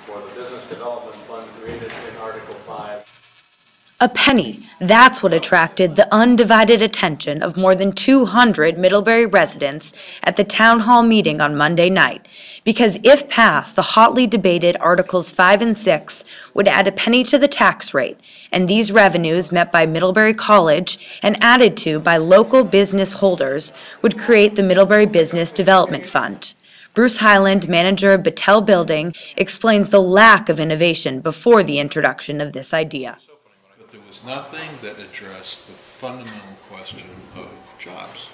for the Business Development Fund created in Article 5. A penny, that's what attracted the undivided attention of more than 200 Middlebury residents at the town hall meeting on Monday night, because if passed, the hotly debated Articles 5 and 6 would add a penny to the tax rate, and these revenues met by Middlebury College and added to by local business holders would create the Middlebury Business Development Fund. Bruce Highland, manager of Battelle Building, explains the lack of innovation before the introduction of this idea. But there was nothing that addressed the fundamental question of jobs.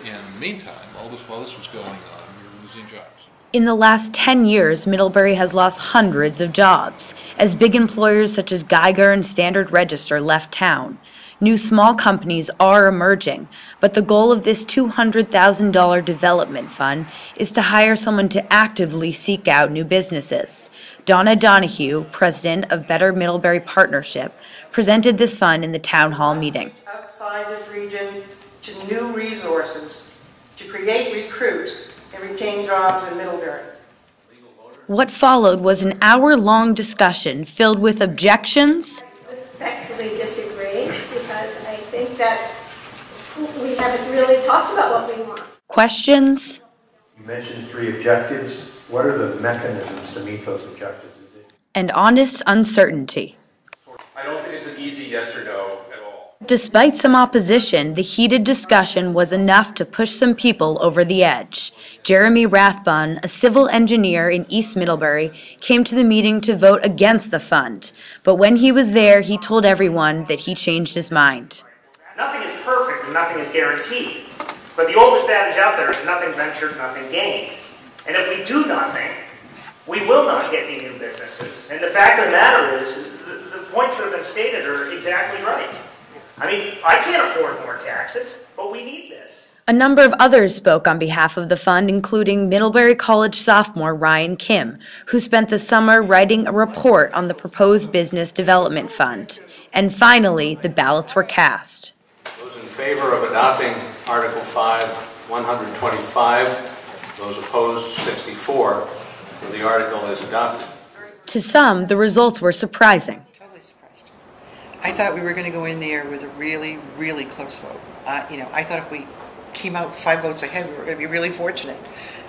In the meantime, while this was going on, we were losing jobs. In the last 10 years, Middlebury has lost hundreds of jobs, as big employers such as Geiger and Standard Register left town. New small companies are emerging, but the goal of this $200,000 development fund is to hire someone to actively seek out new businesses. Donna Donahue, president of Better Middlebury Partnership, presented this fund in the town hall meeting. Outside this region to new resources to create, recruit, and retain jobs in Middlebury. What followed was an hour-long discussion filled with objections. Respectfully disagree, because I think that we haven't really talked about what we want. Questions. You mentioned 3 objectives. What are the mechanisms to meet those objectives? And honest uncertainty. I don't think it's an easy yes or no at all. Despite some opposition, the heated discussion was enough to push some people over the edge. Jeremy Rathbun, a civil engineer in East Middlebury, came to the meeting to vote against the fund. But when he was there, he told everyone that he changed his mind. Nothing is perfect and nothing is guaranteed. But the oldest adage out there is nothing ventured, nothing gained. And if we do nothing, we will not get any new businesses. And the fact of the matter is, the points that have been stated are exactly right. I mean, I can't afford more taxes, but we need this. A number of others spoke on behalf of the fund, including Middlebury College sophomore Ryan Kim, who spent the summer writing a report on the proposed Business Development Fund. And finally, the ballots were cast. Those in favor of adopting Article 5, 125. Those opposed, 64. The article is adopted. To some, the results were surprising. Totally surprised. I thought we were going to go in there with a really, really close vote. I thought if we came out 5 votes ahead, we were going to be really fortunate.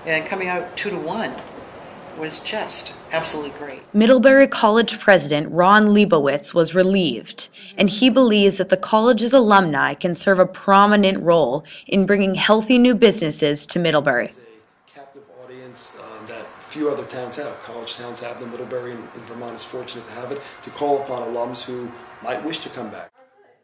And coming out 2-1 was just absolutely great. Middlebury College president Ron Leibowitz was relieved, and he believes that the college's alumni can serve a prominent role in bringing healthy new businesses to Middlebury. Captive audience that few other towns have. College towns have them. Middlebury in Vermont is fortunate to have it, to call upon alums who might wish to come back.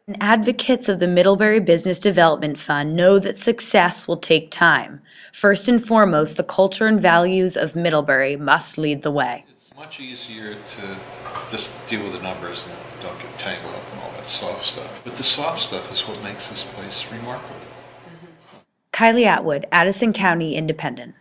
And advocates of the Middlebury Business Development Fund know that success will take time. First and foremost, the culture and values of Middlebury must lead the way. It's much easier to just deal with the numbers and don't get tangled up in all that soft stuff. But the soft stuff is what makes this place remarkable. Kylie Atwood, Addison County Independent.